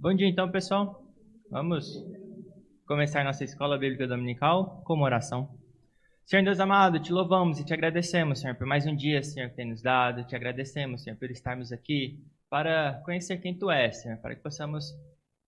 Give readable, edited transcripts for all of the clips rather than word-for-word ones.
Bom dia então, pessoal. Vamos começar nossa escola bíblica dominical com uma oração. Senhor Deus amado, te louvamos e te agradecemos, Senhor, por mais um dia, Senhor, que tem nos dado. Te agradecemos, Senhor, por estarmos aqui para conhecer quem Tu és, Senhor, para que possamos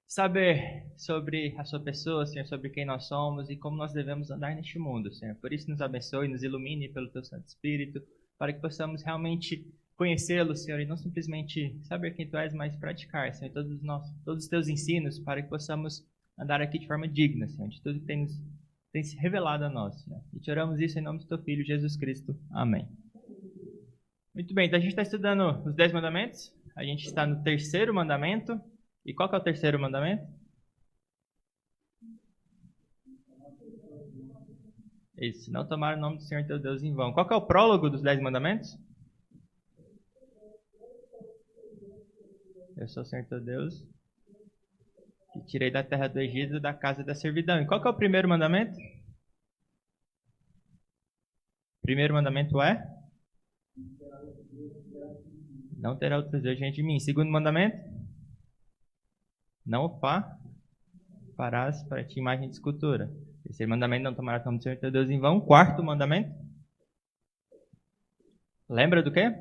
saber sobre a Sua pessoa, Senhor, sobre quem nós somos e como nós devemos andar neste mundo, Senhor. Por isso nos abençoe, nos ilumine pelo Teu Santo Espírito, para que possamos realmente conhecê-lo, Senhor, e não simplesmente saber quem Tu és, mas praticar, Senhor, todos os Teus ensinos, para que possamos andar aqui de forma digna, Senhor, de tudo que tem se revelado a nós, Senhor. E te oramos isso em nome do Teu Filho, Jesus Cristo. Amém. Muito bem, então a gente está estudando os 10 mandamentos. A gente está no terceiro mandamento. E qual que é o terceiro mandamento? Isso, não tomar o nome do Senhor teu Deus em vão. Qual que é o prólogo dos 10 mandamentos? Eu sou o Senhor teu Deus, que tirei da terra do Egito, da casa da servidão. E qual que é o primeiro mandamento? O primeiro mandamento é? Não terá outros deuses diante de mim. Segundo mandamento? Não farás para ti imagem de escultura. Terceiro mandamento, não tomarás o nome do Senhor teu Deus em vão. Quarto mandamento? Lembra do quê?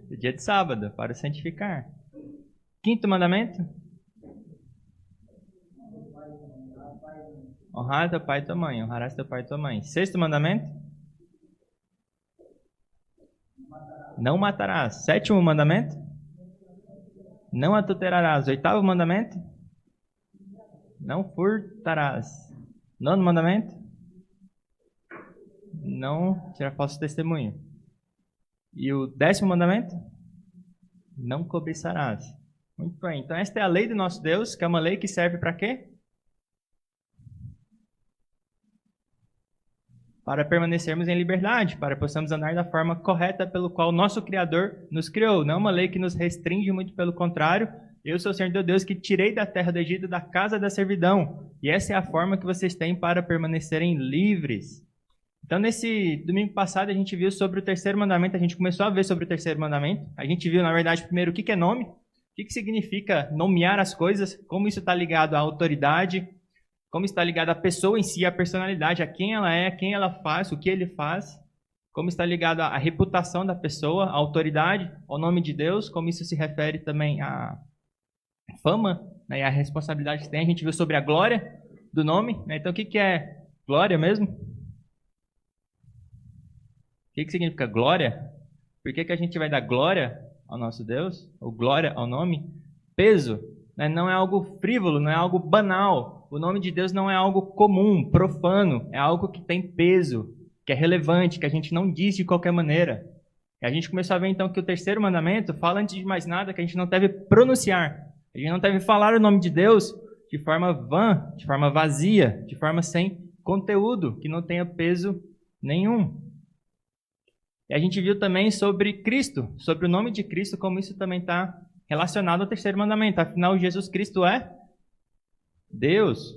Do dia de sábado, para o santificar. Quinto mandamento? Honrar teu pai e tua mãe. Honrarás teu pai e tua mãe. Sexto mandamento? Não matarás. Sétimo mandamento? Não adulterarás. Oitavo mandamento? Não furtarás. Nono mandamento? Não tirar falso testemunho. E o 10º mandamento? Não cobiçarás. Muito bem. Então esta é a lei do nosso Deus, que é uma lei que serve para quê? Para permanecermos em liberdade, para que possamos andar da forma correta pelo qual o nosso Criador nos criou. Não é uma lei que nos restringe, muito pelo contrário. Eu sou o Senhor teu Deus que tirei da terra do Egito, da casa da servidão. E essa é a forma que vocês têm para permanecerem livres. Então, nesse domingo passado, a gente viu sobre o terceiro mandamento. A gente começou a ver sobre o terceiro mandamento. A gente viu, na verdade, primeiro, o que é nome, o que significa nomear as coisas, como isso está ligado à autoridade, como está ligado à pessoa em si, à personalidade, a quem ela é, quem ela faz, o que ele faz, como está ligado à reputação da pessoa, à autoridade, ao nome de Deus, como isso se refere também à fama, né, e à responsabilidade que tem. A gente viu sobre a glória do nome, né? Então, o que é glória mesmo? O que significa glória? Por que a gente vai dar glória ao nosso Deus? Ou glória ao nome? Peso, né? Não é algo frívolo, não é algo banal. O nome de Deus não é algo comum, profano. É algo que tem peso, que é relevante, que a gente não diz de qualquer maneira. E a gente começou a ver então que o terceiro mandamento fala, antes de mais nada, que a gente não deve pronunciar. A gente não deve falar o nome de Deus de forma vã, de forma vazia, de forma sem conteúdo, que não tenha peso nenhum. E a gente viu também sobre Cristo, sobre o nome de Cristo, como isso também está relacionado ao terceiro mandamento. Afinal, Jesus Cristo é Deus.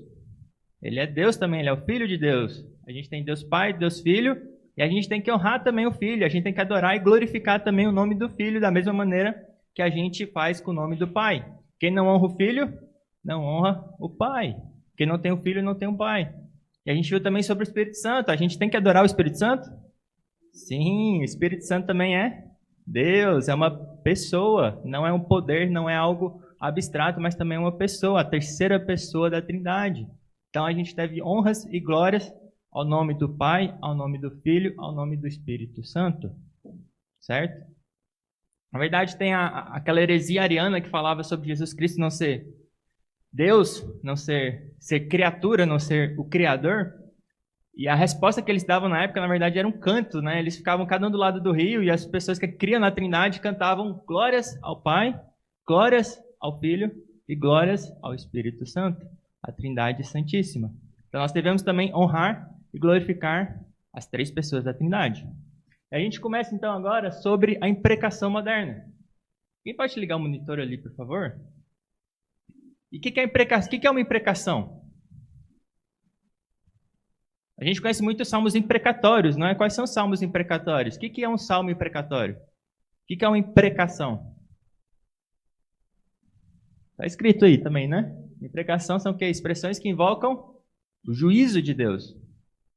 Ele é Deus também, ele é o Filho de Deus. A gente tem Deus Pai, Deus Filho, e a gente tem que honrar também o Filho. A gente tem que adorar e glorificar também o nome do Filho, da mesma maneira que a gente faz com o nome do Pai. Quem não honra o Filho, não honra o Pai. Quem não tem o Filho, não tem o Pai. E a gente viu também sobre o Espírito Santo. A gente tem que adorar o Espírito Santo? Sim, o Espírito Santo também é Deus, é uma pessoa, não é um poder, não é algo abstrato, mas também é uma pessoa, a terceira pessoa da Trindade. Então a gente deve honras e glórias ao nome do Pai, ao nome do Filho, ao nome do Espírito Santo, certo? Na verdade tem aquela heresia ariana que falava sobre Jesus Cristo não ser Deus, não ser criatura, não ser o Criador. E a resposta que eles davam na época, na verdade, era um canto, né? Eles ficavam cada um do lado do rio e as pessoas que criam na Trindade cantavam glórias ao Pai, glórias ao Filho e glórias ao Espírito Santo, a Trindade Santíssima. Então nós devemos também honrar e glorificar as três pessoas da Trindade. E a gente começa então agora sobre a imprecação moderna. Quem pode ligar o monitor ali, por favor? E o que é uma imprecação? A gente conhece muito os salmos imprecatórios, não é? Quais são os salmos imprecatórios? O que é um salmo imprecatório? O que é uma imprecação? Está escrito aí também, né? Imprecação são o quê? Expressões que invocam o juízo de Deus,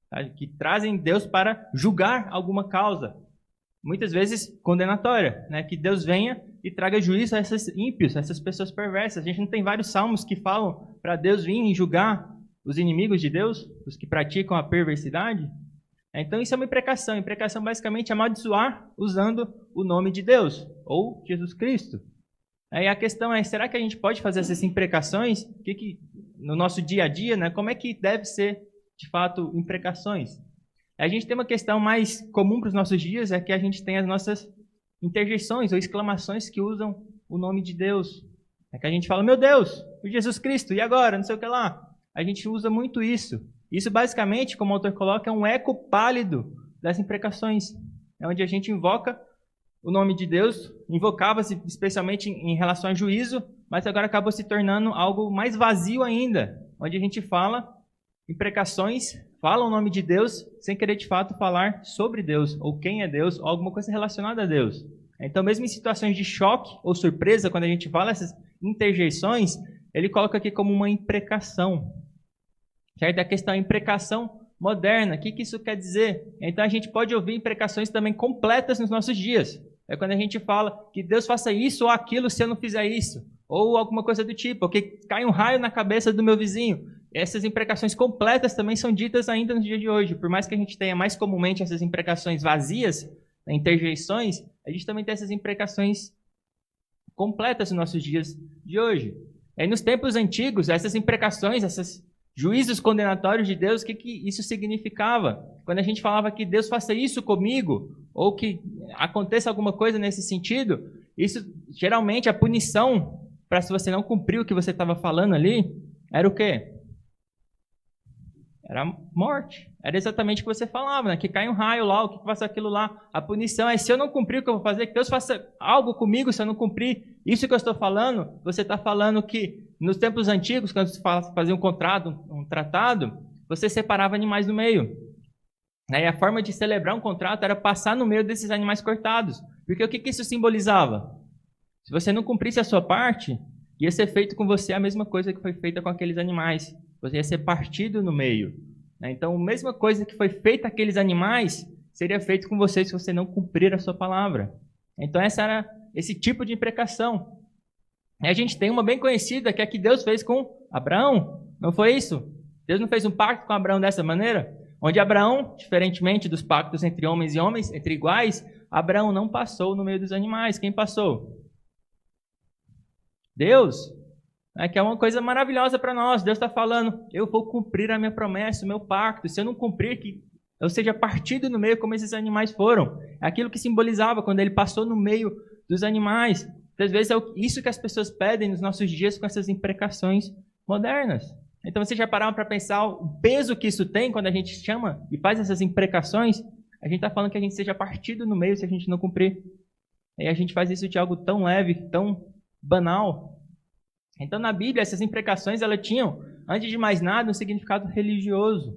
tá? Que trazem Deus para julgar alguma causa, muitas vezes condenatória, né? Que Deus venha e traga juízo a esses ímpios, a essas pessoas perversas. A gente não tem vários salmos que falam para Deus vir e julgar os inimigos de Deus, os que praticam a perversidade? Então isso é uma imprecação. Imprecação basicamente é amaldiçoar usando o nome de Deus, ou Jesus Cristo. Aí a questão é, será que a gente pode fazer essas imprecações? No nosso dia a dia, né? Como é que deve ser, de fato, imprecações? A gente tem uma questão mais comum para os nossos dias, é que a gente tem as nossas interjeições ou exclamações que usam o nome de Deus. É que a gente fala, meu Deus, o Jesus Cristo, e agora? Não sei o que lá. A gente usa muito isso. Isso basicamente, como o autor coloca, é um eco pálido das imprecações. É onde a gente invoca o nome de Deus, invocava-se especialmente em relação a juízo, mas agora acabou se tornando algo mais vazio ainda, onde a gente fala imprecações, fala o nome de Deus, sem querer de fato falar sobre Deus, ou quem é Deus, ou alguma coisa relacionada a Deus. Então, mesmo em situações de choque ou surpresa, quando a gente fala essas interjeições, ele coloca aqui como uma imprecação. Certo? A questão é imprecação moderna. O que isso quer dizer? Então, a gente pode ouvir imprecações também completas nos nossos dias. É quando a gente fala que Deus faça isso ou aquilo se eu não fizer isso. Ou alguma coisa do tipo, ou que cai um raio na cabeça do meu vizinho. Essas imprecações completas também são ditas ainda no dia de hoje. Por mais que a gente tenha mais comumente essas imprecações vazias, interjeições, a gente também tem essas imprecações completas nos nossos dias de hoje. E nos tempos antigos, essas imprecações, esses juízos condenatórios de Deus, o que isso significava? Quando a gente falava que Deus faça isso comigo, ou que aconteça alguma coisa nesse sentido, isso geralmente a punição para se você não cumprir o que você estava falando ali, era o quê? Era morte. Era exatamente o que você falava, né? Que cai um raio lá, o que faça aquilo lá. A punição é, se eu não cumprir o que eu vou fazer, que Deus faça algo comigo se eu não cumprir isso que eu estou falando. Você está falando que nos tempos antigos, quando se fazia um contrato, um tratado, você separava animais no meio. E a forma de celebrar um contrato era passar no meio desses animais cortados. Porque o que isso simbolizava? Se você não cumprisse a sua parte, ia ser feito com você a mesma coisa que foi feita com aqueles animais. Você ia ser partido no meio. Então, a mesma coisa que foi feita àqueles animais seria feito com você se você não cumprir a sua palavra. Então, essa era esse tipo de imprecação. E a gente tem uma bem conhecida, que é a que Deus fez com Abraão. Não foi isso? Deus não fez um pacto com Abraão dessa maneira? Onde Abraão, diferentemente dos pactos entre homens e homens, entre iguais, Abraão não passou no meio dos animais. Quem passou? Deus. Que é uma coisa maravilhosa para nós. Deus está falando, eu vou cumprir a minha promessa, o meu pacto. Se eu não cumprir, que eu seja partido no meio como esses animais foram. É aquilo que simbolizava quando ele passou no meio dos animais. Às vezes é isso que as pessoas pedem nos nossos dias com essas imprecações modernas. Então, vocês já pararam para pensar o peso que isso tem quando a gente chama e faz essas imprecações? A gente está falando que a gente seja partido no meio se a gente não cumprir. E a gente faz isso de algo tão leve, tão banal. Então, na Bíblia, essas imprecações, elas tinham, antes de mais nada, um significado religioso.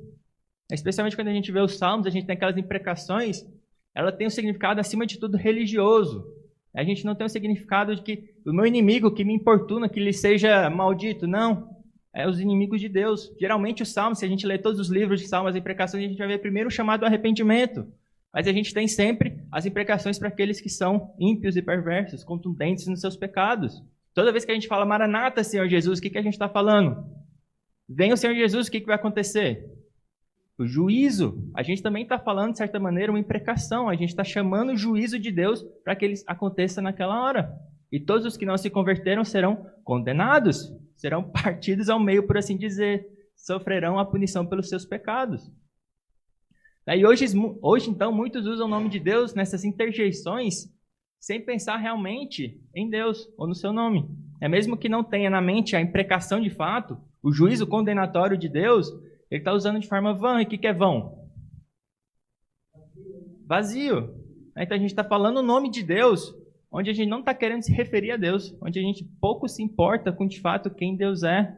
Especialmente quando a gente vê os Salmos, a gente tem aquelas imprecações, ela tem um significado, acima de tudo, religioso. A gente não tem um significado de que o meu inimigo que me importuna, que ele seja maldito. Não. É os inimigos de Deus. Geralmente, os Salmos, se a gente lê todos os livros de Salmos, as imprecações, a gente vai ver primeiro o chamado arrependimento. Mas a gente tem sempre as imprecações para aqueles que são ímpios e perversos, contundentes nos seus pecados. Toda vez que a gente fala, Maranata, Senhor Jesus, o que a gente está falando? Vem o Senhor Jesus, o que vai acontecer? O juízo. A gente também está falando, de certa maneira, uma imprecação. A gente está chamando o juízo de Deus para que ele aconteça naquela hora. E todos os que não se converteram serão condenados, serão partidos ao meio, por assim dizer. Sofrerão a punição pelos seus pecados. E hoje, então, muitos usam o nome de Deus nessas interjeições sem pensar realmente em Deus ou no seu nome. É mesmo que não tenha na mente a imprecação de fato, o juízo condenatório de Deus, ele está usando de forma vã. E o que é vão? Vazio. Então a gente está falando o nome de Deus, onde a gente não está querendo se referir a Deus, onde a gente pouco se importa com de fato quem Deus é.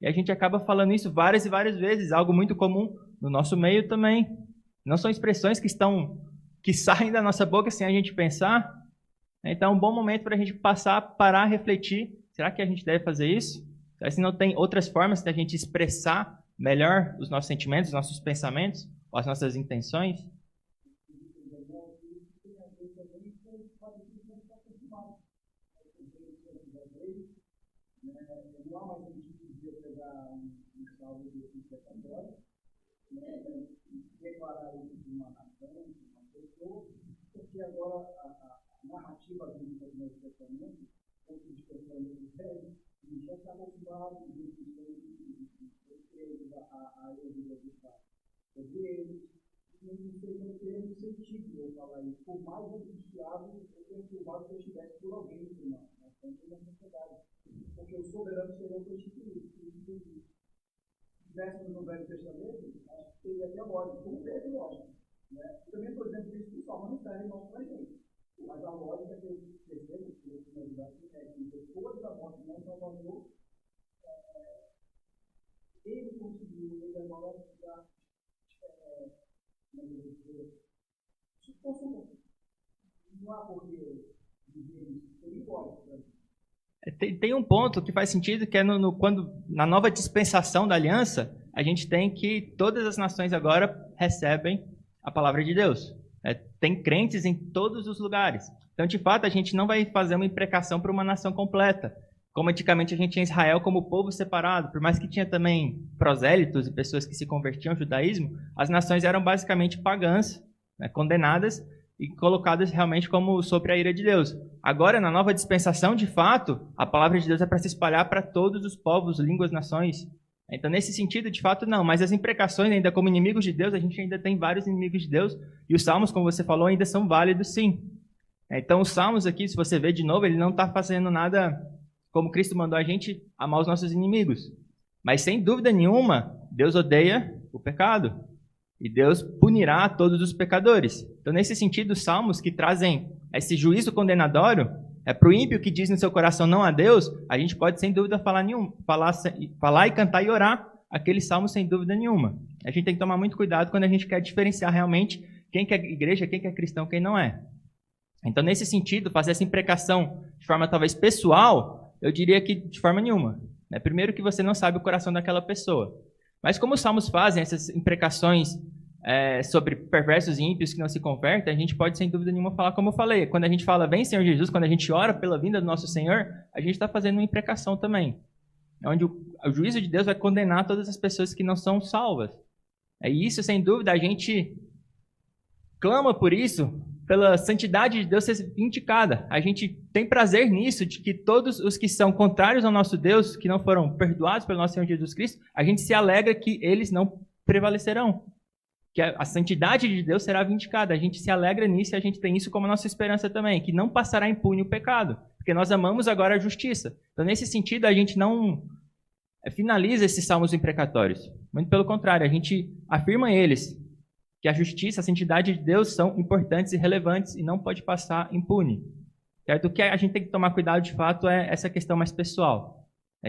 E a gente acaba falando isso várias e várias vezes, algo muito comum no nosso meio também. Não são expressões que saem da nossa boca sem a gente pensar. Então é um bom momento para a gente parar a refletir Será que a gente deve fazer isso? Será que não tem outras formas de a gente expressar melhor os nossos sentimentos, os nossos pensamentos, ou as nossas intenções? Declarar isso de uma nação, de uma pessoa, porque agora a narrativa bíblica do Novo Testamento, ou que despertando do velho, já está motivado a ideia de fato. Porque eles não seriam ter sentido eu falar isso, por mais angustiado ou perturbado que eu estivesse por alguém no final, na sociedade. Porque o soberano seria constituído. Se estivéssemos no Velho Testamento, acho que teria até lógica, como teve lógica. Né? Também, por exemplo, isso que o Salmo não serve mais para a gente. Mas a lógica que eu percebo, que eu finalizar aqui, é que depois da morte de Salvador, ele conseguiu, ele agora já, se fosse não há porque dizer isso, seria lógico para mim. Tem um ponto que faz sentido, que é quando, na nova dispensação da aliança, a gente tem que todas as nações agora recebem a palavra de Deus. Tem crentes em todos os lugares. Então, de fato, a gente não vai fazer uma imprecação para uma nação completa. Como antigamente a gente tinha Israel como povo separado, por mais que tinha também prosélitos e pessoas que se convertiam ao judaísmo, as nações eram basicamente pagãs, né, condenadas e colocadas realmente como sobre a ira de Deus. Agora, na nova dispensação, de fato, a palavra de Deus é para se espalhar para todos os povos, línguas, nações. Então, nesse sentido, de fato, não. Mas as imprecações, ainda como inimigos de Deus, a gente ainda tem vários inimigos de Deus. E os salmos, como você falou, ainda são válidos, sim. Então, os salmos aqui, se você ver de novo, ele não está fazendo nada como Cristo mandou a gente amar os nossos inimigos. Mas, sem dúvida nenhuma, Deus odeia o pecado. E Deus punirá todos os pecadores. Então, nesse sentido, os salmos que trazem esse juízo condenatório, para o ímpio que diz no seu coração não a Deus, a gente pode, sem dúvida, falar e cantar e orar aqueles salmos sem dúvida nenhuma. A gente tem que tomar muito cuidado quando a gente quer diferenciar realmente quem que é igreja, quem que é cristão, quem não é. Então, nesse sentido, fazer essa imprecação de forma talvez pessoal, eu diria que de forma nenhuma. Primeiro que você não sabe o coração daquela pessoa. Mas como os salmos fazem essas imprecações sobre perversos e ímpios que não se convertem, a gente pode, sem dúvida nenhuma, falar como eu falei. Quando a gente fala, vem Senhor Jesus, quando a gente ora pela vinda do nosso Senhor, a gente está fazendo uma imprecação também. Onde o juízo de Deus vai condenar todas as pessoas que não são salvas. E isso, sem dúvida, a gente clama por isso, pela santidade de Deus ser vindicada. A gente tem prazer nisso, de que todos os que são contrários ao nosso Deus, que não foram perdoados pelo nosso Senhor Jesus Cristo, a gente se alegra que eles não prevalecerão. Que a santidade de Deus será vindicada. A gente se alegra nisso e a gente tem isso como nossa esperança também, que não passará impune o pecado, porque nós amamos agora a justiça. Então, nesse sentido, a gente não finaliza esses salmos imprecatórios. Muito pelo contrário, a gente afirma eles, que a justiça, a santidade de Deus são importantes e relevantes e não pode passar impune. Certo? O que a gente tem que tomar cuidado, de fato, é essa questão mais pessoal.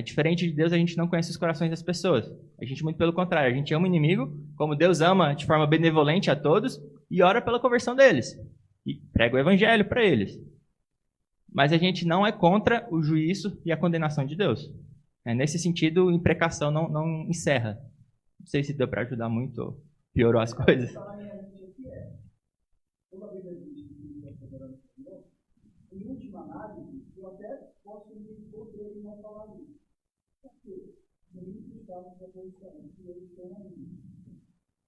Diferente de Deus, a gente não conhece os corações das pessoas. A gente, muito pelo contrário, a gente ama o inimigo, como Deus ama de forma benevolente a todos, e ora pela conversão deles. E prega o evangelho para eles. Mas a gente não é contra o juízo e a condenação de Deus. Nesse sentido, imprecação não encerra. Não sei se deu para ajudar muito ou piorou as coisas. Em última análise, eu até posso me poder e não falar isso. Por quê? Muitos estavam se posicionando que eles têm a mim.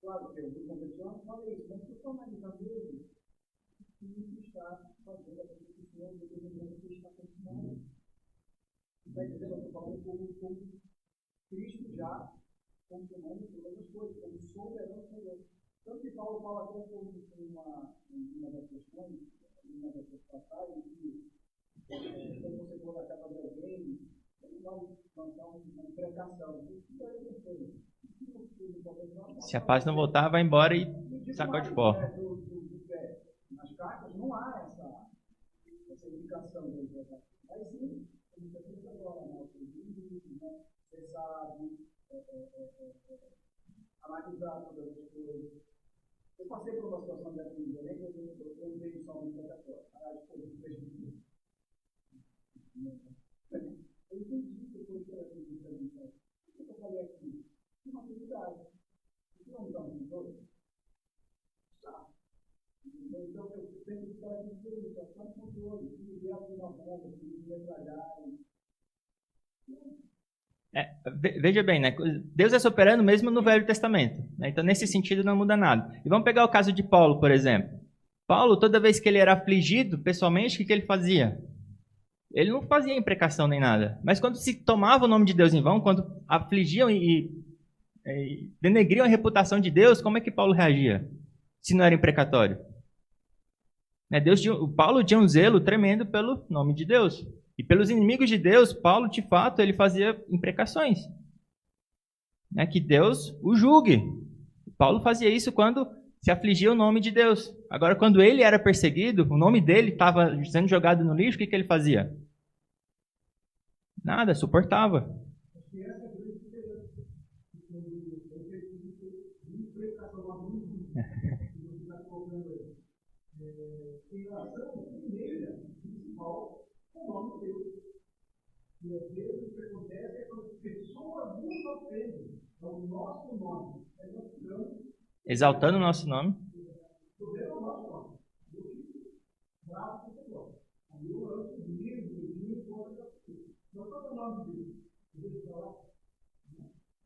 Claro que eu fui convencional e falei isso, mas se eu estou analisando ele, o mundo está fazendo a posição do governo que está continuando. Está entendendo? Eu estou falando como Cristo já funcionando todas as coisas, como soberano Senhor. Tanto que Paulo fala até como uma das questões, uma das passagens, que quando você for na casa de alguém, ele vai lançar uma imprecação. Se a paz não voltar, vai embora e sacode pó. Nas cartas não há essa indicação. Mas sim, como você fez agora, você sabe analisar todas as coisas. Eu passei por uma situação dessa em Belém, que eu vejo só um imprecatório. Eu Veja bem, né? Deus é soberano mesmo no Velho Testamento, né? Então, nesse sentido, não muda nada. E vamos pegar o caso de Paulo, por exemplo. Paulo, toda vez que ele era afligido, pessoalmente, o que ele fazia? Ele não fazia imprecação nem nada. Mas quando se tomava o nome de Deus em vão, quando afligiam e denegriam a reputação de Deus, como é que Paulo reagia? Se não era imprecatório. Paulo tinha um zelo tremendo pelo nome de Deus. E pelos inimigos de Deus, Paulo, de fato, ele fazia imprecações. Que Deus o julgue. Paulo fazia isso quando se afligia o nome de Deus. Agora, quando ele era perseguido, o nome dele estava sendo jogado no lixo, o que ele fazia? Nada, suportava. E às vezes o que acontece é quando as pessoas nos ofendem ao nosso nome, exaltando o nosso nome.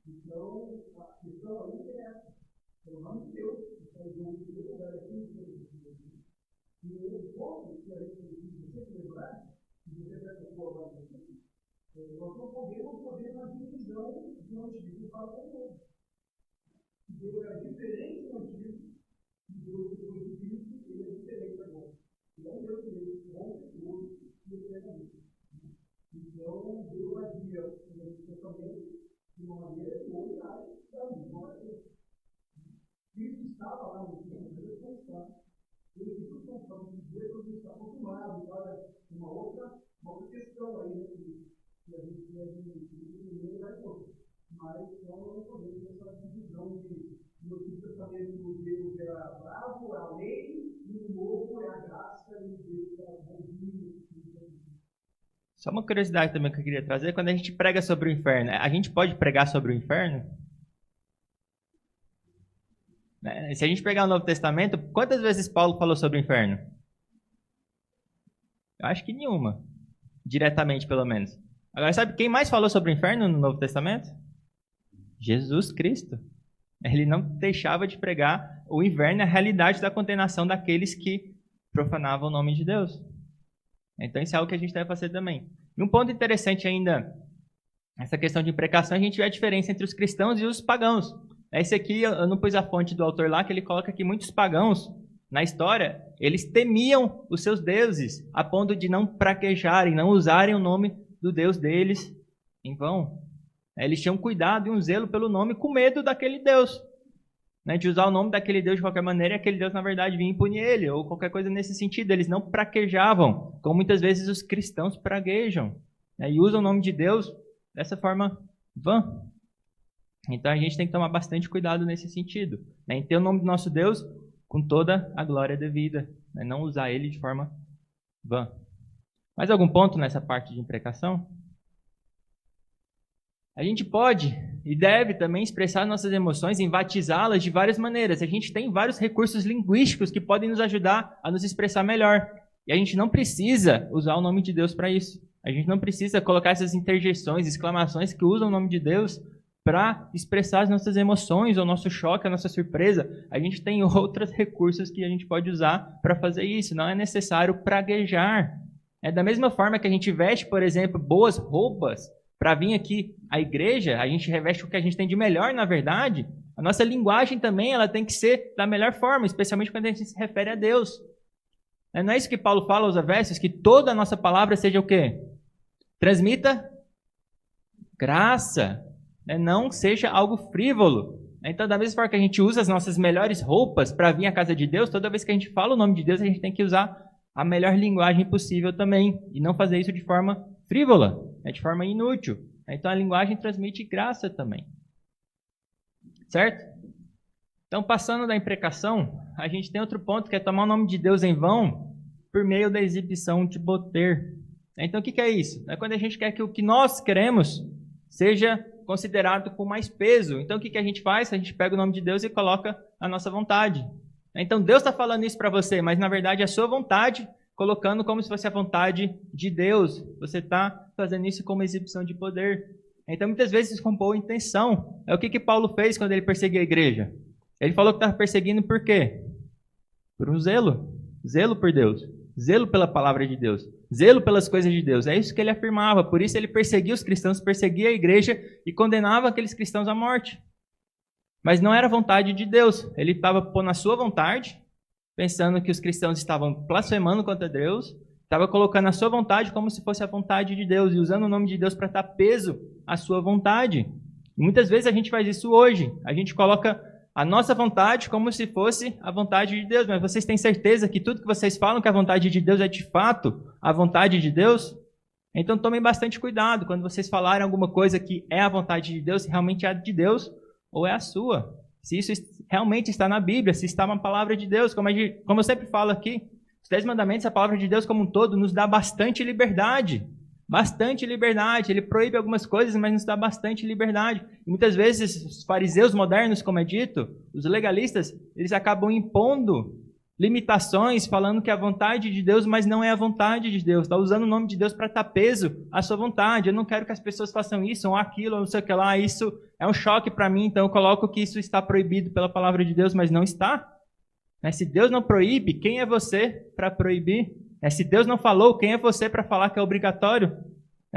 Então, a questão aí é essa. O nome de Deus, e o ponto que a gente precisa sempre lembrar, que você vai propor agora, nós não podemos fazer uma divisão de um antigo para o novo. Deus é diferente do antigo, e Deus depois do Cristo, ele é diferente agora. Não Deus mesmo, não Deus eternamente. Então, Deus agia nesse pensamento de uma maneira e outra da mesma. Cristo estava lá no tempo, Deus não está. Ele ficou constante de Deus, ele está acostumado para uma outra questão aí, né? Que a gente primeiro vai pôr. Mas nós não podemos ter essa divisão de no Antigo Testamento Deus era bravo, é a lei, e no Novo é a graça, e Deus é bonzinho. Só uma curiosidade também que eu queria trazer, quando a gente prega sobre o inferno, a gente pode pregar sobre o inferno? Se a gente pegar o Novo Testamento, quantas vezes Paulo falou sobre o inferno? Eu acho que nenhuma. Diretamente, pelo menos. Agora, sabe quem mais falou sobre o inferno no Novo Testamento? Jesus Cristo. Ele não deixava de pregar o inferno, a realidade da condenação daqueles que profanavam o nome de Deus. Então, isso é algo que a gente deve fazer também. E um ponto interessante ainda, essa questão de imprecação, a gente vê a diferença entre os cristãos e os pagãos. Esse aqui, eu não pus a fonte do autor lá, que ele coloca que muitos pagãos, na história, eles temiam os seus deuses, a ponto de não praquejarem, não usarem o nome do Deus deles em vão. Eles tinham cuidado e um zelo pelo nome com medo daquele Deus. De usar o nome daquele Deus de qualquer maneira e aquele Deus, na verdade, vinha impunir ele, ou qualquer coisa nesse sentido. Eles não praquejavam, como muitas vezes os cristãos praguejam, e usam o nome de Deus dessa forma vã. Então a gente tem que tomar bastante cuidado nesse sentido, em ter o nome do nosso Deus com toda a glória devida, não usar ele de forma vã. Mais algum ponto nessa parte de imprecação? A gente pode e deve também expressar nossas emoções, enfatizá-las de várias maneiras. A gente tem vários recursos linguísticos que podem nos ajudar a nos expressar melhor. E a gente não precisa usar o nome de Deus para isso. A gente não precisa colocar essas interjeições, exclamações que usam o nome de Deus para expressar as nossas emoções, o nosso choque, a nossa surpresa. A gente tem outros recursos que a gente pode usar para fazer isso. Não é necessário praguejar. Da mesma forma que a gente veste, por exemplo, boas roupas para vir aqui à igreja, a gente reveste o que a gente tem de melhor, na verdade. A nossa linguagem também ela tem que ser da melhor forma, especialmente quando a gente se refere a Deus. Não é isso que Paulo fala aos Efésios, que toda a nossa palavra seja o quê? Transmita graça, não seja algo frívolo. Então, da mesma forma que a gente usa as nossas melhores roupas para vir à casa de Deus, toda vez que a gente fala o nome de Deus, a gente tem que usar a melhor linguagem possível também, e não fazer isso de forma frívola, de forma inútil. Então, a linguagem transmite graça também. Certo? Então, passando da imprecação, a gente tem outro ponto, que é tomar o nome de Deus em vão por meio da exibição de poder. Então, o que é isso? É quando a gente quer que o que nós queremos seja considerado com mais peso. Então, o que a gente faz? A gente pega o nome de Deus e coloca a nossa vontade. Então, Deus está falando isso para você, mas, na verdade, a sua vontade colocando como se fosse a vontade de Deus. Você está fazendo isso como exibição de poder. Então, muitas vezes, com boa intenção. É o que Paulo fez quando ele perseguiu a igreja. Ele falou que estava perseguindo por quê? Por um zelo. Zelo por Deus. Zelo pela palavra de Deus. Zelo pelas coisas de Deus. É isso que ele afirmava. Por isso ele perseguia os cristãos, perseguia a igreja e condenava aqueles cristãos à morte. Mas não era a vontade de Deus. Ele estava pondo a sua vontade, pensando que os cristãos estavam blasfemando contra Deus, estava colocando a sua vontade como se fosse a vontade de Deus e usando o nome de Deus para dar peso à sua vontade. E muitas vezes a gente faz isso hoje. A gente coloca a nossa vontade como se fosse a vontade de Deus. Mas vocês têm certeza que tudo que vocês falam que a vontade de Deus é de fato a vontade de Deus? Então tomem bastante cuidado quando vocês falarem alguma coisa que é a vontade de Deus, se realmente é a de Deus ou é a sua. Se isso realmente está na Bíblia, se está na palavra de Deus. Como eu sempre falo aqui, os 10 mandamentos, a palavra de Deus como um todo, nos dá bastante liberdade. Bastante liberdade. Ele proíbe algumas coisas, mas nos dá bastante liberdade. E muitas vezes, os fariseus modernos, como é dito, os legalistas, eles acabam impondo limitações, falando que é a vontade de Deus, mas não é a vontade de Deus. Está usando o nome de Deus para dar peso à sua vontade. Eu não quero que as pessoas façam isso ou aquilo, ou não sei o que lá. Isso é um choque para mim, então eu coloco que isso está proibido pela palavra de Deus, mas não está. Se Deus não proíbe, quem é você para proibir? Se Deus não falou, quem é você para falar que é obrigatório?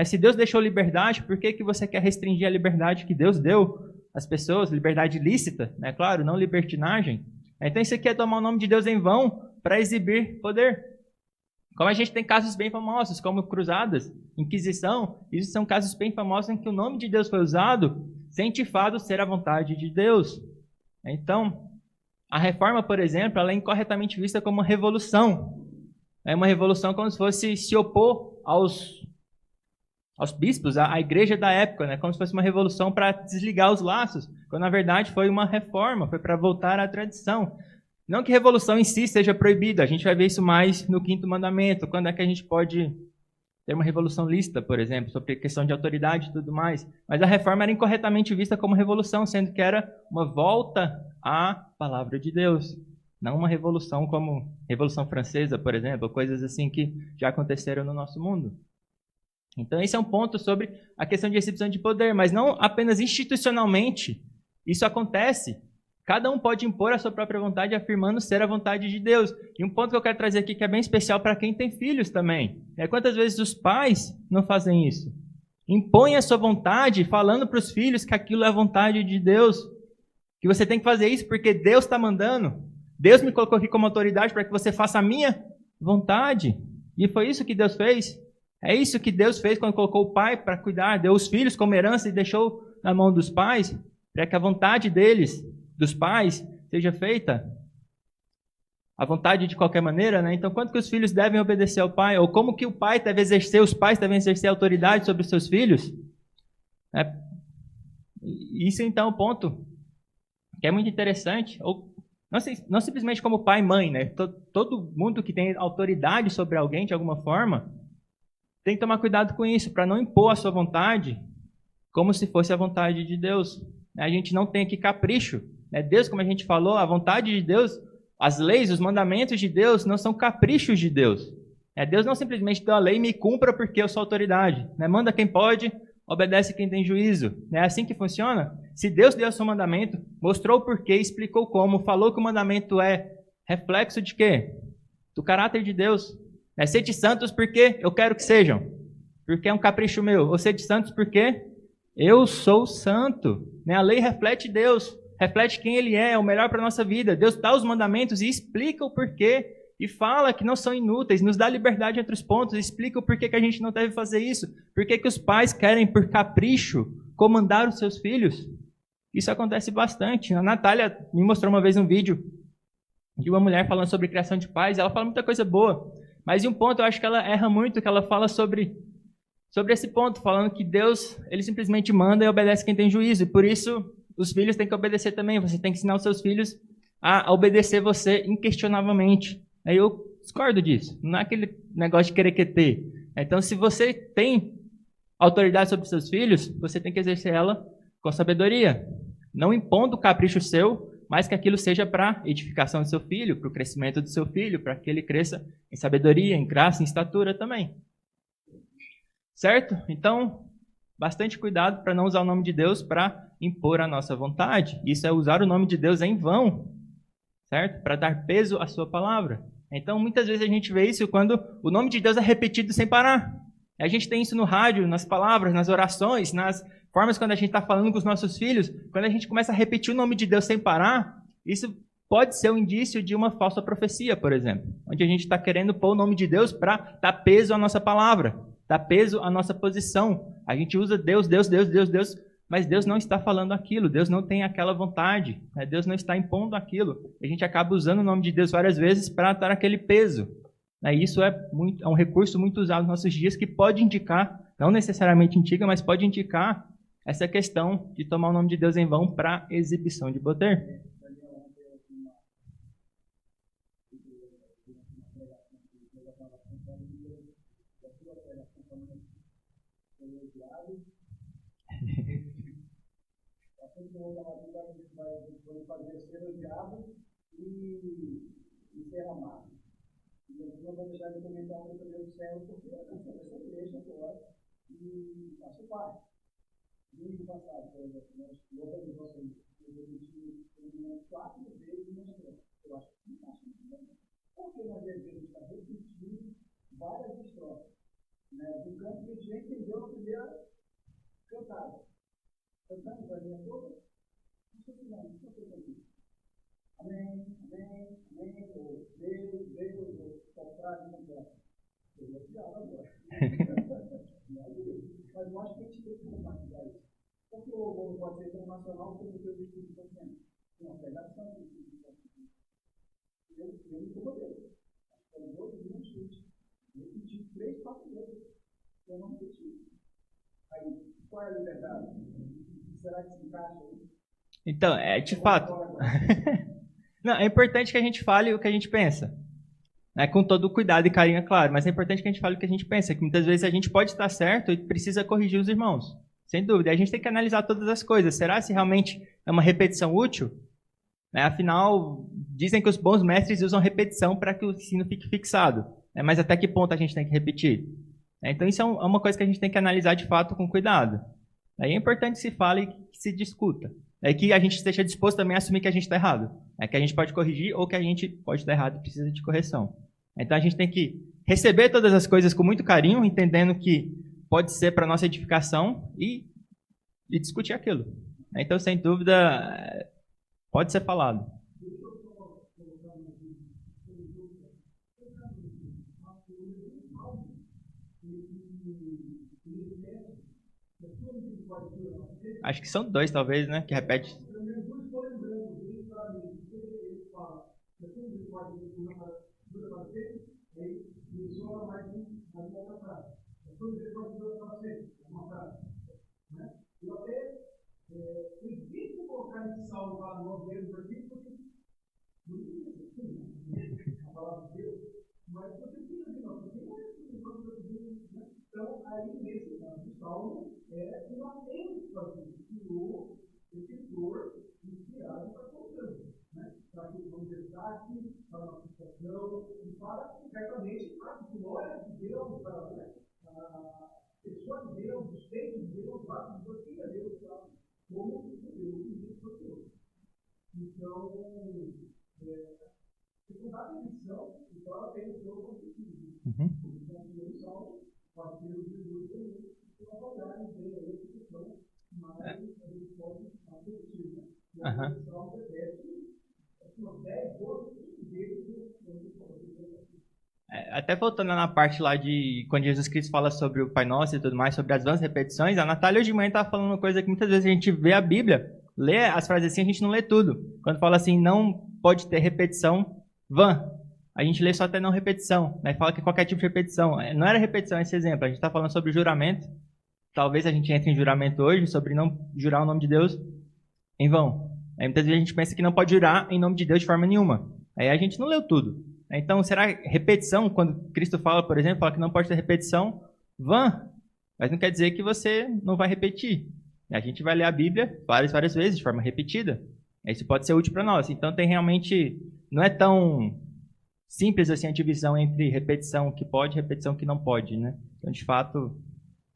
Se Deus deixou liberdade, por que você quer restringir a liberdade que Deus deu às pessoas? Liberdade lícita, claro, não libertinagem. Então isso aqui é tomar o nome de Deus em vão para exibir poder. Como a gente tem casos bem famosos, como cruzadas, Inquisição, isso são casos bem famosos em que o nome de Deus foi usado sem de fato ser a vontade de Deus. Então, a reforma, por exemplo, ela é incorretamente vista como uma revolução. É uma revolução como se fosse se opor aos bispos, à igreja da época, como se fosse uma revolução para desligar os laços, quando na verdade foi uma reforma, foi para voltar à tradição. Não que revolução em si seja proibida, a gente vai ver isso mais no 5º mandamento, quando é que a gente pode ter uma revolução lícita, por exemplo, sobre questão de autoridade e tudo mais. Mas a reforma era incorretamente vista como revolução, sendo que era uma volta à palavra de Deus. Não uma revolução como Revolução Francesa, por exemplo, coisas assim que já aconteceram no nosso mundo. Então esse é um ponto sobre a questão de exibição de poder, mas não apenas institucionalmente. Isso acontece. Cada um pode impor a sua própria vontade afirmando ser a vontade de Deus. E um ponto que eu quero trazer aqui que é bem especial para quem tem filhos também. Quantas vezes os pais não fazem isso? Impõem a sua vontade falando para os filhos que aquilo é a vontade de Deus. Que você tem que fazer isso porque Deus está mandando. Deus me colocou aqui como autoridade para que você faça a minha vontade. E foi isso que Deus fez. É isso que Deus fez quando colocou o pai para cuidar, deu os filhos como herança e deixou na mão dos pais, para que a vontade deles, dos pais, seja feita. A vontade de qualquer maneira, Então, quanto que os filhos devem obedecer ao pai? Ou como que o pai deve exercer, os pais devem exercer autoridade sobre os seus filhos? Isso, então, é um ponto que é muito interessante. Ou não simplesmente como pai e mãe, Todo mundo que tem autoridade sobre alguém, de alguma forma, tem que tomar cuidado com isso, para não impor a sua vontade como se fosse a vontade de Deus. A gente não tem aqui capricho. Deus, como a gente falou, a vontade de Deus, as leis, os mandamentos de Deus não são caprichos de Deus. Deus não simplesmente deu a lei e me cumpra porque eu sou autoridade. Manda quem pode, obedece quem tem juízo. É assim que funciona? Se Deus deu o seu mandamento, mostrou o porquê, explicou como, falou que o mandamento é reflexo de quê? Do caráter de Deus. Sede santos porque eu quero que sejam. Porque é um capricho meu. Ou sede santos porque eu sou santo. A lei reflete Deus. Reflete quem Ele é o melhor para a nossa vida. Deus dá os mandamentos e explica o porquê. E fala que não são inúteis. Nos dá liberdade entre os pontos. Explica o porquê que a gente não deve fazer isso. Porquê que os pais querem, por capricho, comandar os seus filhos. Isso acontece bastante. A Natália me mostrou uma vez um vídeo de uma mulher falando sobre criação de pais. Ela fala muita coisa boa. Mas em um ponto eu acho que ela erra muito, que ela fala sobre esse ponto, falando que Deus, Ele simplesmente manda e obedece quem tem juízo. E por isso, os filhos têm que obedecer também. Você tem que ensinar os seus filhos a obedecer você inquestionavelmente. Aí eu discordo disso. Não é aquele negócio de querer que ter. Então, se você tem autoridade sobre os seus filhos, você tem que exercer ela com sabedoria. Não impondo o capricho seu, mas que aquilo seja para edificação do seu filho, para o crescimento do seu filho, para que ele cresça em sabedoria, em graça, em estatura também. Certo? Então, bastante cuidado para não usar o nome de Deus para impor a nossa vontade. Isso é usar o nome de Deus em vão, certo? Para dar peso à sua palavra. Então, muitas vezes a gente vê isso quando o nome de Deus é repetido sem parar. A gente tem isso no rádio, nas palavras, nas orações, nas formas quando a gente está falando com os nossos filhos. Quando a gente começa a repetir o nome de Deus sem parar, isso pode ser um indício de uma falsa profecia, por exemplo. Onde a gente está querendo pôr o nome de Deus para dar peso à nossa palavra, dar peso à nossa posição. A gente usa Deus, Deus, Deus, Deus, Deus, mas Deus não está falando aquilo, Deus não tem aquela vontade, né? Deus não está impondo aquilo. A gente acaba usando o nome de Deus várias vezes para dar aquele peso. Isso é um recurso muito usado nos nossos dias que pode indicar, não necessariamente indica, mas pode indicar essa questão de tomar o nome de Deus em vão para exibição de poder. Vai fazer ser odiado e ser amado. Eu não vou deixar de comentar o primeiro céu, porque eu sou dessa igreja agora e faço parte. No ano passado, por exemplo, nós organizamos quatro vezes no ano. Eu acho que não acho muito bem. Porque nós devemos estar repetindo várias estrofes. Do canto que a gente já entendeu na primeira cantada. Cantamos a linha toda? Amém, amém, amém, Deus, Deus, frase completa. Eu vou tirar agora. Mas eu acho que a gente tem que compartilhar isso. Porque o louvor pode ser internacional, porque o Espírito Santo tem uma pregação do Espírito Santo. Eu me incomodei. Foram 12 minutos, eu repeti 3, 4 vezes. Eu não repeti. Aí, qual é a liberdade? Será que se encaixa aí? Então, de fato. Não, é importante que a gente fale o que a gente pensa. Com todo cuidado e carinho, é claro. Mas é importante que a gente fale o que a gente pensa. Que muitas vezes a gente pode estar certo e precisa corrigir os irmãos. Sem dúvida. A gente tem que analisar todas as coisas. Será se realmente é uma repetição útil? Afinal, dizem que os bons mestres usam repetição para que o ensino fique fixado. Mas até que ponto a gente tem que repetir? Então, isso é uma coisa que a gente tem que analisar de fato com cuidado. Aí é importante que se fale e que se discuta. Que a gente esteja disposto também a assumir que a gente está errado. Que a gente pode corrigir ou que a gente pode estar errado e precisa de correção. Então a gente tem que receber todas as coisas com muito carinho, entendendo que pode ser para nossa edificação e discutir aquilo. Então, sem dúvida, pode ser falado. Acho que são 2, talvez, né? Que repete. Eu até evito colocar esse salmo lá no dedos aqui, porque a palavra de Deus, mas você tem que não. Então, aí nesse salmo é uma ênfase no escritor inspirado para contando, para que vamos destaque, para a situação e para certamente para a glória de Deus, para a pessoa de Deus, os feitos de Deus, lá, Deus, como o Deus que foi Deus. Então, secundária missão, então ela tem o seu objetivo. Então, a missão pode ser o Jesus também, e trabalhar em ter a execução, mas a gente pode admitir, né? E a missão repete, umas 10, 12, 15 vezes, até voltando na parte lá de quando Jesus Cristo fala sobre o Pai Nosso e tudo mais, sobre as vãs repetições, a Natália hoje de manhã estava falando uma coisa que muitas vezes a gente vê a Bíblia, lê as frases assim, a gente não lê tudo. Quando fala assim, não pode ter repetição vã, a gente lê só até não repetição, fala que qualquer tipo de repetição. Não era repetição esse exemplo, a gente está falando sobre juramento, talvez a gente entre em juramento hoje, sobre não jurar o nome de Deus em vão. Muitas vezes a gente pensa que não pode jurar em nome de Deus de forma nenhuma. Aí a gente não leu tudo. Então, será repetição, quando Cristo fala, por exemplo, fala que não pode ter repetição vã, mas não quer dizer que você não vai repetir. A gente vai ler a Bíblia várias vezes, de forma repetida. Isso pode ser útil para nós. Então tem realmente, não é tão simples assim a divisão entre repetição que pode e repetição que não pode, né? Então, de fato,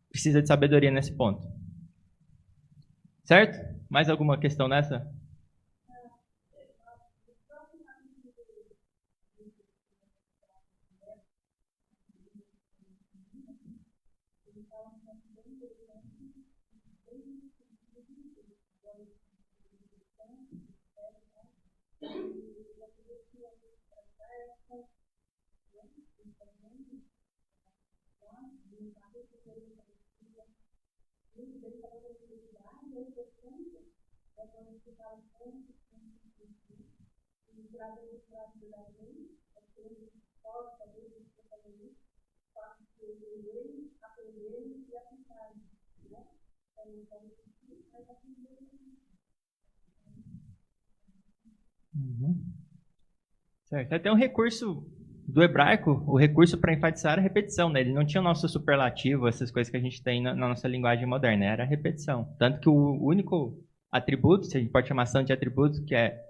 precisa de sabedoria nesse ponto. Certo? Mais alguma questão nessa? Certo. Até um recurso do hebraico, o recurso para enfatizar era a repetição, né? Ele não tinha o nosso superlativo, essas coisas que a gente tem na nossa linguagem moderna, era a repetição. Tanto que o único atributo, se a gente pode chamar santo de atributo, que é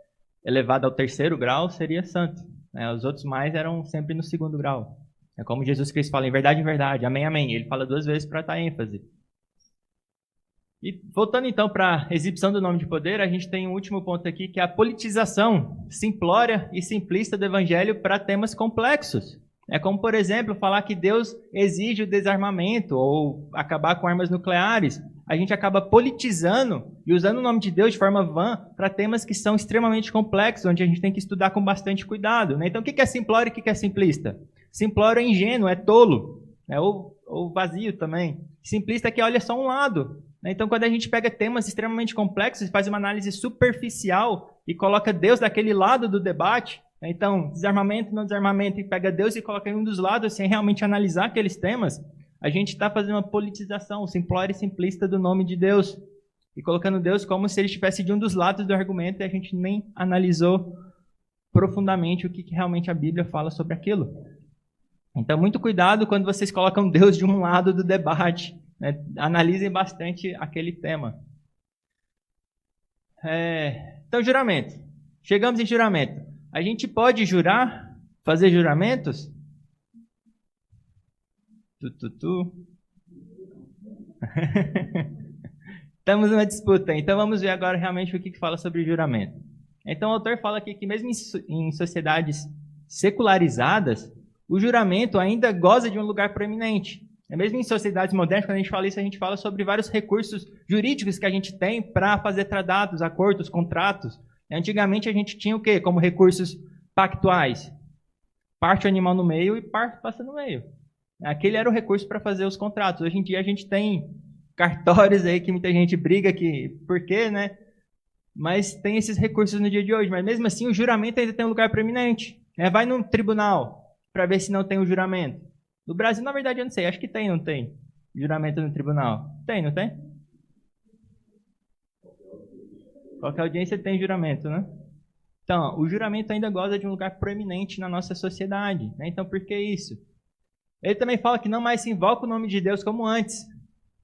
elevado ao 3º grau, seria santo. Né? Os outros mais eram sempre no 2º grau. É como Jesus Cristo fala, em verdade, amém, amém. Ele fala 2 vezes para dar ênfase. E voltando então para a exibição do nome de poder, a gente tem um último ponto aqui, que é a politização simplória e simplista do evangelho para temas complexos. É como, por exemplo, falar que Deus exige o desarmamento ou acabar com armas nucleares. A gente acaba politizando e usando o nome de Deus de forma vã para temas que são extremamente complexos, onde a gente tem que estudar com bastante cuidado. Né? Então, o que é simplório e o que é simplista? Simplório é ingênuo, é tolo, ou vazio também. Simplista é que olha só um lado. Então, quando a gente pega temas extremamente complexos e faz uma análise superficial e coloca Deus daquele lado do debate, então, desarmamento, não desarmamento, e pega Deus e coloca em um dos lados sem realmente analisar aqueles temas, a gente está fazendo uma politização simplória e simplista do nome de Deus e colocando Deus como se ele estivesse de um dos lados do argumento e a gente nem analisou profundamente o que realmente a Bíblia fala sobre aquilo. Então, muito cuidado quando vocês colocam Deus de um lado do debate. Analisem bastante aquele tema. Então, juramento. Chegamos em juramento. A gente pode jurar? Fazer juramentos? Estamos numa disputa. Então, vamos ver agora realmente o que fala sobre juramento. Então, o autor fala aqui que mesmo em sociedades secularizadas, o juramento ainda goza de um lugar proeminente. Mesmo em sociedades modernas, quando a gente fala isso, a gente fala sobre vários recursos jurídicos que a gente tem para fazer tratados, acordos, contratos. Antigamente a gente tinha o quê? Como recursos pactuais? Parte o animal no meio e parte passa no meio. Aquele era o recurso para fazer os contratos. Hoje em dia a gente tem cartórios aí que muita gente briga que por quê, né? Mas tem esses recursos no dia de hoje. Mas mesmo assim o juramento ainda tem um lugar preeminente. Vai num tribunal para ver se não tem o juramento. No Brasil, na verdade, eu não sei. Acho que tem, não tem? Juramento no tribunal. Tem, não tem? Qualquer audiência tem juramento, né? Então, o juramento ainda goza de um lugar proeminente na nossa sociedade. Né? Então, por que isso? Ele também fala que não mais se invoca o nome de Deus como antes.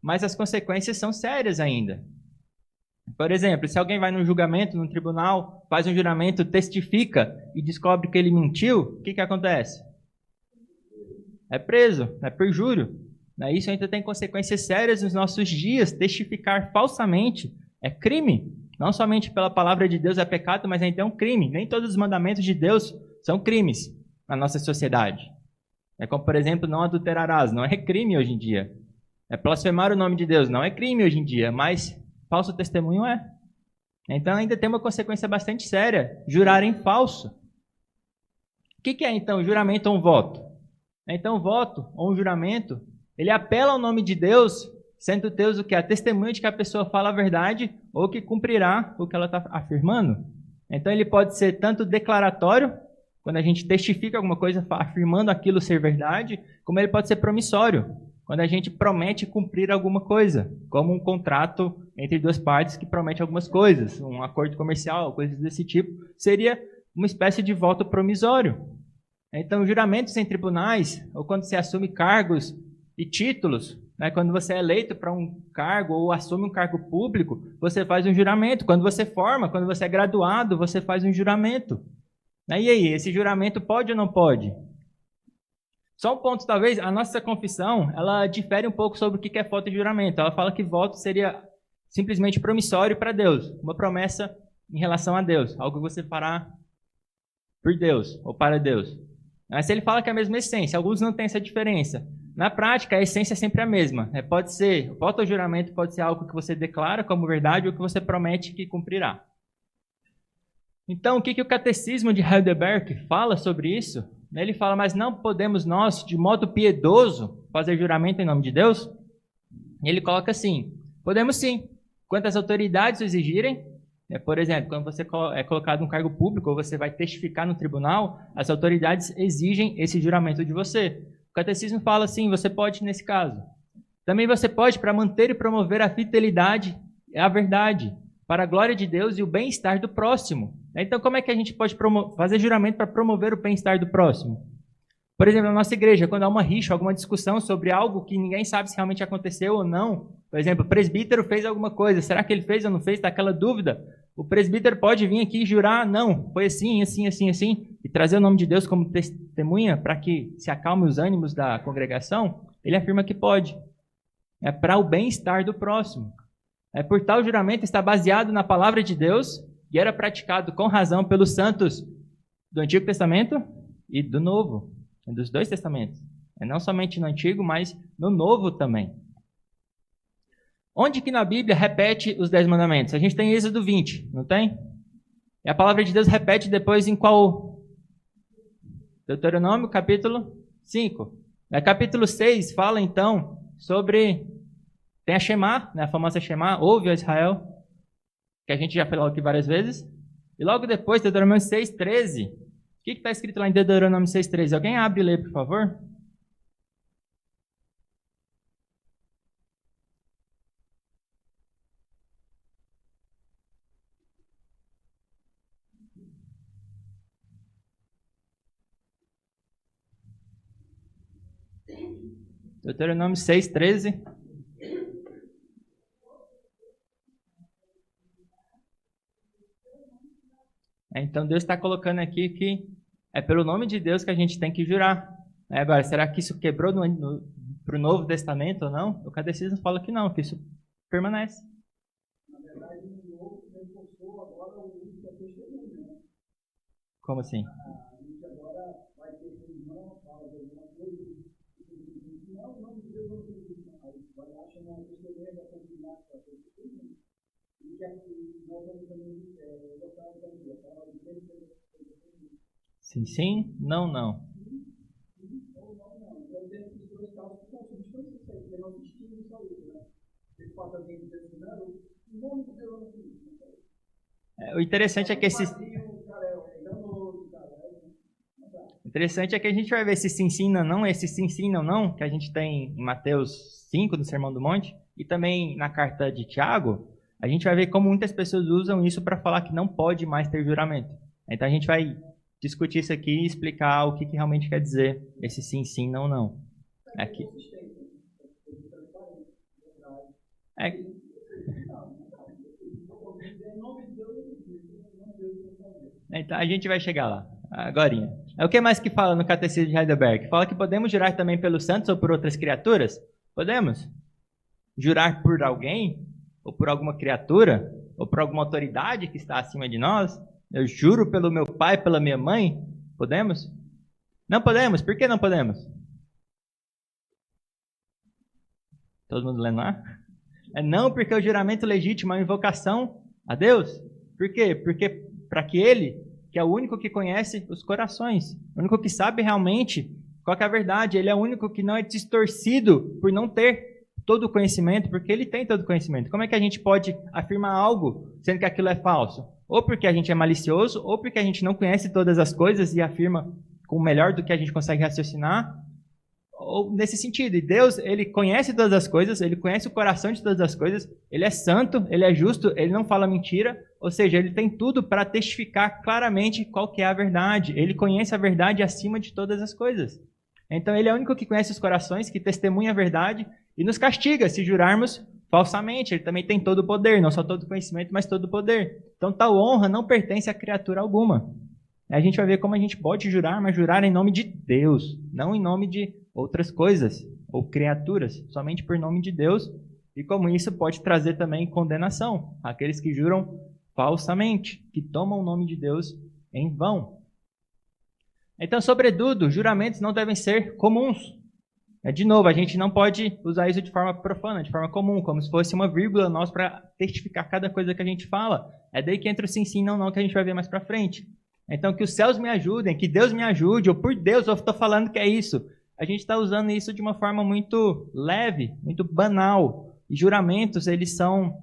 Mas as consequências são sérias ainda. Por exemplo, se alguém vai num julgamento, num tribunal, faz um juramento, testifica e descobre que ele mentiu, o que acontece? É preso, é perjúrio. Isso ainda tem consequências sérias nos nossos dias. Testificar falsamente é crime. Não somente pela palavra de Deus é pecado, mas ainda é um crime. Nem todos os mandamentos de Deus são crimes na nossa sociedade. É como, por exemplo, não adulterarás. Não é crime hoje em dia. É blasfemar o nome de Deus. Não é crime hoje em dia, mas falso testemunho é. Então ainda tem uma consequência bastante séria. Jurar em falso. O que é então juramento ou um voto? Então, o voto ou um juramento, ele apela ao nome de Deus, sendo Deus o que? A testemunha de que a pessoa fala a verdade ou que cumprirá o que ela está afirmando. Então, ele pode ser tanto declaratório, quando a gente testifica alguma coisa afirmando aquilo ser verdade, como ele pode ser promissório, quando a gente promete cumprir alguma coisa, como um contrato entre duas partes que promete algumas coisas, um acordo comercial, coisas desse tipo, seria uma espécie de voto promissório. Então, juramentos em tribunais, ou quando se assume cargos e títulos, Né? Quando você é eleito para um cargo ou assume um cargo público, você faz um juramento. Quando você forma, quando você é graduado, você faz um juramento. Né? E aí, esse juramento pode ou não pode? Só um ponto, talvez, a nossa confissão, ela difere um pouco sobre o que é voto e juramento. Ela fala que voto seria simplesmente promissório para Deus, uma promessa em relação a Deus, algo que você fará por Deus ou para Deus. Mas ele fala que é a mesma essência, alguns não têm essa diferença. Na prática, a essência é sempre a mesma. Pode ser, voto ou juramento pode ser algo que você declara como verdade ou que você promete que cumprirá. Então, o que o Catecismo de Heidelberg fala sobre isso? Ele fala, mas não podemos nós, de modo piedoso, fazer juramento em nome de Deus? Ele coloca assim, podemos sim, quanto as autoridades o exigirem. Por exemplo, quando você é colocado num cargo público ou você vai testificar no tribunal, as autoridades exigem esse juramento de você. O Catecismo fala assim, você pode nesse caso. Também você pode para manter e promover a fidelidade e a verdade, para a glória de Deus e o bem-estar do próximo. Então, como é que a gente pode fazer juramento para promover o bem-estar do próximo? Por exemplo, na nossa igreja, quando há uma rixa, alguma discussão sobre algo que ninguém sabe se realmente aconteceu ou não, por exemplo, o presbítero fez alguma coisa, será que ele fez ou não fez? Está aquela dúvida. O presbítero pode vir aqui e jurar, não, foi assim, assim, assim, assim, e trazer o nome de Deus como testemunha para que se acalme os ânimos da congregação? Ele afirma que pode. É para o bem-estar do próximo. Por tal juramento está baseado na palavra de Deus e era praticado com razão pelos santos do Antigo Testamento e do Novo, dos dois testamentos. Não somente no Antigo, mas no Novo também. Onde que na Bíblia repete os 10 mandamentos? A gente tem Êxodo 20, não tem? E a palavra de Deus repete depois em qual? Deuteronômio, capítulo 5. Capítulo 6 fala então sobre... Tem a Shema, né, a famosa Shema, ouve, ó Israel, que a gente já falou aqui várias vezes. E logo depois, Deuteronômio 6,13. O que está escrito lá em Deuteronômio 6,13? Alguém abre e lê, por favor? Deuteronômio 6,13. Então Deus está colocando aqui que é pelo nome de Deus que a gente tem que jurar. Agora, será que isso quebrou para o Novo Testamento ou não? O Catecismo fala que não, que isso permanece. Na verdade, o Novo reforçou agora o uso da testemunha. Como assim? A gente agora vai ter que irmão, fala de alguma coisa, não, não, Deus não tem isso. Aí vai lá chamar a testemunha da confirmar para a testemunha. E que nós vamos também gostar da Bíblia. Sim, sim, não, não. Então, tem esses dois casos que são substâncias que não distinguem só isso, né? Ele passa alguém dizendo, o nome de Deus não tem. O interessante é que esses... interessante é que a gente vai ver esse sim, sim, não, não, esse sim, sim, não, não, que a gente tem em Mateus 5, no Sermão do Monte, e também na carta de Tiago, a gente vai ver como muitas pessoas usam isso para falar que não pode mais ter juramento. Então a gente vai discutir isso aqui e explicar o que realmente quer dizer esse sim, sim, não, não. Aqui. Então a gente vai chegar lá, agorinha. O que mais que fala no Catecismo de Heidelberg? Fala que podemos jurar também pelos santos ou por outras criaturas? Podemos? Jurar por alguém? Ou por alguma criatura? Ou por alguma autoridade que está acima de nós? Eu juro pelo meu pai, pela minha mãe? Podemos? Não podemos. Por que não podemos? Todo mundo lendo lá? Não, porque o juramento legítimo é uma invocação a Deus. Por quê? Porque para que Ele, que é o único que conhece os corações, o único que sabe realmente qual que é a verdade, Ele é o único que não é distorcido por não ter todo o conhecimento, porque Ele tem todo o conhecimento. Como é que a gente pode afirmar algo sendo que aquilo é falso? Ou porque a gente é malicioso, ou porque a gente não conhece todas as coisas e afirma com o melhor do que a gente consegue raciocinar, ou nesse sentido. E Deus, Ele conhece todas as coisas, Ele conhece o coração de todas as coisas, Ele é santo, Ele é justo, Ele não fala mentira, ou seja, Ele tem tudo para testificar claramente qual que é a verdade. Ele conhece a verdade acima de todas as coisas. Então Ele é o único que conhece os corações, que testemunha a verdade, e nos castiga se jurarmos falsamente. Ele também tem todo o poder, não só todo o conhecimento, mas todo o poder. Então tal honra não pertence a criatura alguma. A gente vai ver como a gente pode jurar, mas jurar em nome de Deus, não em nome de outras coisas ou criaturas, somente por nome de Deus. E como isso pode trazer também condenação àqueles que juram falsamente, que tomam o nome de Deus em vão. Então, sobretudo, juramentos não devem ser comuns. De novo, a gente não pode usar isso de forma profana, de forma comum, como se fosse uma vírgula nossa para testificar cada coisa que a gente fala. É daí que entra o sim, sim, não, não, que a gente vai ver mais para frente. Então, que os céus me ajudem, que Deus me ajude, ou por Deus eu estou falando que é isso. A gente está usando isso de uma forma muito leve, muito banal. E juramentos, eles são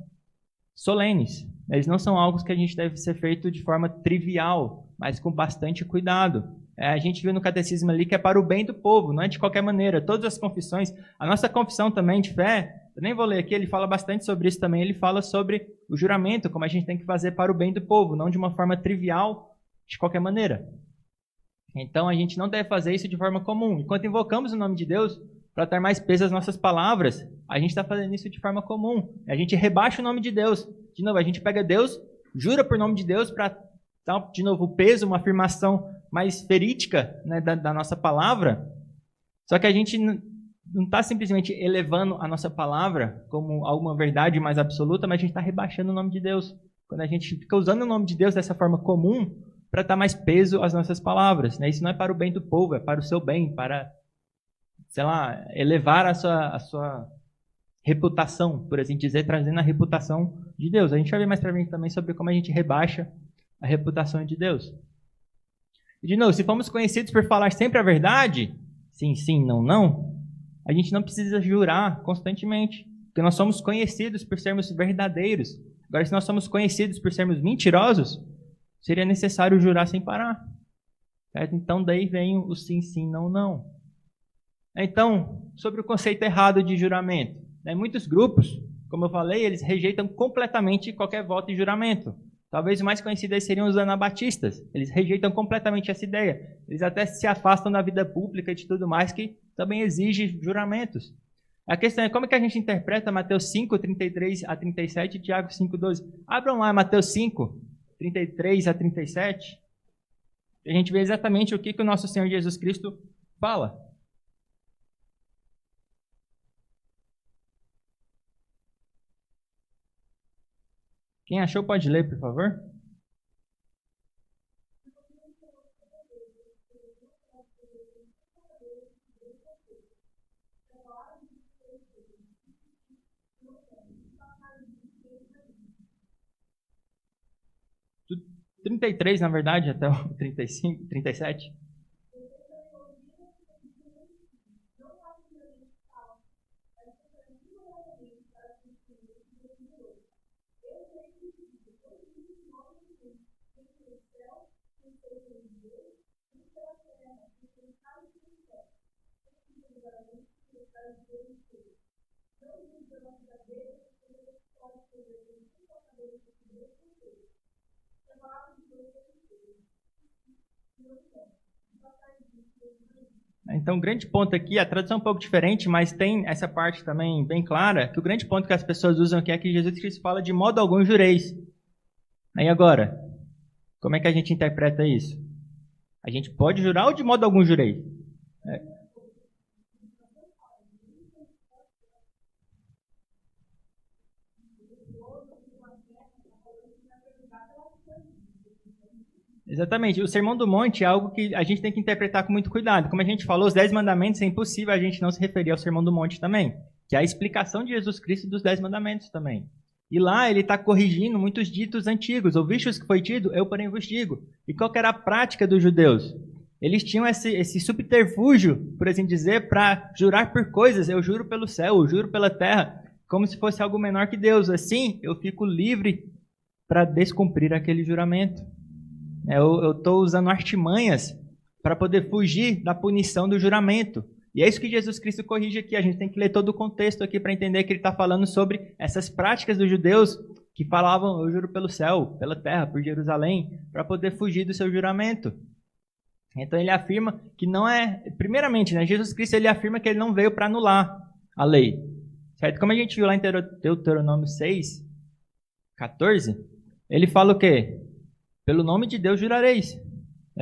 solenes. Eles não são algo que a gente deve ser feito de forma trivial, mas com bastante cuidado. A gente viu no catecismo ali que é para o bem do povo, não é de qualquer maneira. Todas as confissões, a nossa confissão também de fé, eu nem vou ler aqui, ele fala bastante sobre isso também. Ele fala sobre o juramento, como a gente tem que fazer para o bem do povo, não de uma forma trivial, de qualquer maneira. Então a gente não deve fazer isso de forma comum. Enquanto invocamos o nome de Deus para dar mais peso às nossas palavras, a gente está fazendo isso de forma comum. A gente rebaixa o nome de Deus. De novo, a gente pega Deus, jura por nome de Deus para dar, de novo, o peso, uma afirmação mais verídica, né, da nossa palavra. Só que a gente não está simplesmente elevando a nossa palavra como alguma verdade mais absoluta, mas a gente está rebaixando o nome de Deus. Quando a gente fica usando o nome de Deus dessa forma comum, para dar mais peso às nossas palavras. Né? Isso não é para o bem do povo, é para o seu bem, para, sei lá, elevar a sua reputação, por assim dizer, trazendo a reputação de Deus. A gente vai ver mais para frente também sobre como a gente rebaixa a reputação de Deus. E, de novo, se formos conhecidos por falar sempre a verdade, sim, sim, não, não, a gente não precisa jurar constantemente, porque nós somos conhecidos por sermos verdadeiros. Agora, se nós somos conhecidos por sermos mentirosos, seria necessário jurar sem parar. Certo? Então, daí vem o sim, sim, não, não. Então, sobre o conceito errado de juramento. Muitos grupos, como eu falei, eles rejeitam completamente qualquer voto de juramento. Talvez o mais conhecido seriam os anabatistas. Eles rejeitam completamente essa ideia. Eles até se afastam da vida pública e de tudo mais, que também exige juramentos. A questão é como é que a gente interpreta Mateus 5, 33 a 37 e Tiago 5, 12. Abram lá Mateus 5, 33 a 37. A gente vê exatamente o que o nosso Senhor Jesus Cristo fala. Quem achou pode ler, por favor. Do 33, na verdade, até o 35, 37. Então, o grande ponto aqui, a tradução é um pouco diferente, mas tem essa parte também bem clara, que o grande ponto que as pessoas usam aqui é que Jesus Cristo fala de modo algum jureis. Aí agora, como é que a gente interpreta isso? A gente pode jurar ou de modo algum jureis? Exatamente. O Sermão do Monte é algo que a gente tem que interpretar com muito cuidado. Como a gente falou, os 10 mandamentos, é impossível a gente não se referir ao Sermão do Monte também, que é a explicação de Jesus Cristo dos 10 mandamentos também. E lá ele está corrigindo muitos ditos antigos. Ouvistes o que foi dito, eu porém vos digo. E qual que era a prática dos judeus? Eles tinham esse subterfúgio, por assim dizer, para jurar por coisas. Eu juro pelo céu, eu juro pela terra, como se fosse algo menor que Deus. Assim, eu fico livre para descumprir aquele juramento. Eu estou usando artimanhas para poder fugir da punição do juramento. E é isso que Jesus Cristo corrige aqui. A gente tem que ler todo o contexto aqui para entender que ele está falando sobre essas práticas dos judeus que falavam, eu juro pelo céu, pela terra, por Jerusalém, para poder fugir do seu juramento. Então ele afirma que não é... Primeiramente, Jesus Cristo ele afirma que ele não veio para anular a lei. certo? Como a gente viu lá em Deuteronômio 6, 14, ele fala o quê? Pelo nome de Deus jurareis.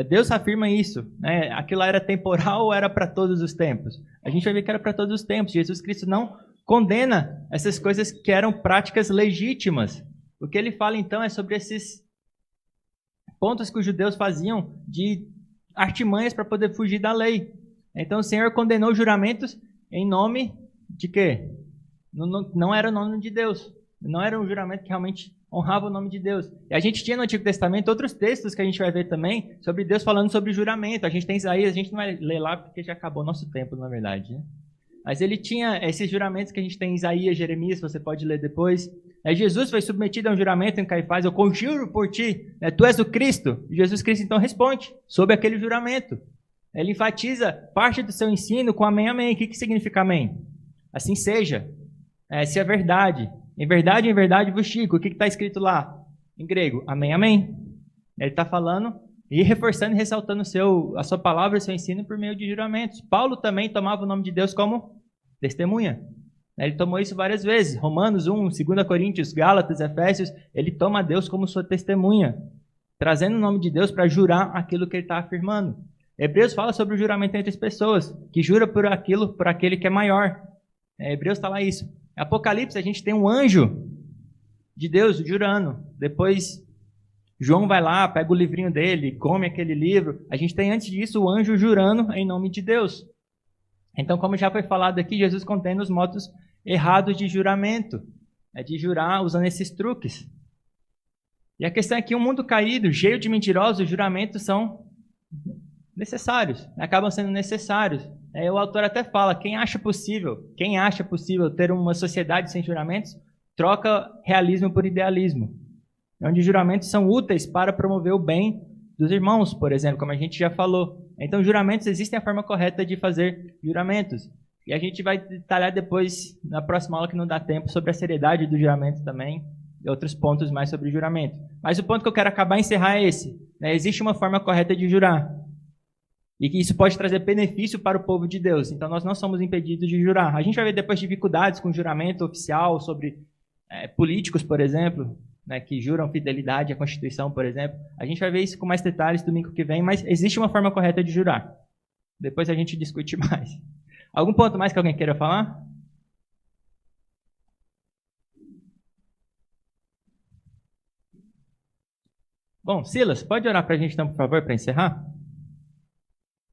Deus afirma isso. Aquilo era temporal ou era para todos os tempos? A gente vai ver que era para todos os tempos. Jesus Cristo não condena essas coisas que eram práticas legítimas. O que ele fala então é sobre esses pontos que os judeus faziam de artimanhas para poder fugir da lei. Então o Senhor condenou juramentos em nome de quê? Não era o nome de Deus. Não era um juramento que realmente honrava o nome de Deus. E a gente tinha no Antigo Testamento outros textos que a gente vai ver também sobre Deus falando sobre juramento. A gente tem Isaías, a gente não vai ler lá porque já acabou nosso tempo, na verdade, né? Mas ele tinha esses juramentos que a gente tem em Isaías, Jeremias, você pode ler depois. Jesus foi submetido a um juramento em Caifás, eu conjuro por ti, tu és o Cristo. E Jesus Cristo então responde sobre aquele juramento. Ele enfatiza parte do seu ensino com amém, amém. O que significa amém? Assim seja. Se é verdade. Em verdade vos digo. O que está escrito lá? Em grego, amém, amém. Ele está falando e reforçando e ressaltando a sua palavra e seu ensino por meio de juramentos. Paulo também tomava o nome de Deus como testemunha. Ele tomou isso várias vezes. Romanos 1, 2 Coríntios, Gálatas, Efésios, ele toma Deus como sua testemunha, trazendo o nome de Deus para jurar aquilo que ele está afirmando. Hebreus fala sobre o juramento entre as pessoas, que jura por aquele que é maior. Hebreus está lá isso. Em Apocalipse a gente tem um anjo de Deus jurando. Depois João vai lá, pega o livrinho dele, come aquele livro. A gente tem antes disso o anjo jurando em nome de Deus. Então, como já foi falado aqui, Jesus condena os modos errados de juramento. De jurar usando esses truques. E a questão é que um mundo caído, cheio de mentirosos, os juramentos são necessários. Acabam sendo necessários. O autor até fala, quem acha possível ter uma sociedade sem juramentos, troca realismo por idealismo. Onde juramentos são úteis para promover o bem dos irmãos, por exemplo, como a gente já falou. Então, juramentos, existem a forma correta de fazer juramentos. E a gente vai detalhar depois, na próxima aula, que não dá tempo, sobre a seriedade do juramento também, e outros pontos mais sobre o juramento. Mas o ponto que eu quero acabar e encerrar é esse. Existe uma forma correta de jurar. E que isso pode trazer benefício para o povo de Deus. Então, nós não somos impedidos de jurar. A gente vai ver depois dificuldades com juramento oficial sobre políticos, por exemplo, que juram fidelidade à Constituição, por exemplo. A gente vai ver isso com mais detalhes domingo que vem, mas existe uma forma correta de jurar. Depois a gente discute mais. Algum ponto mais que alguém queira falar? Bom, Silas, pode orar para a gente então, por favor, para encerrar?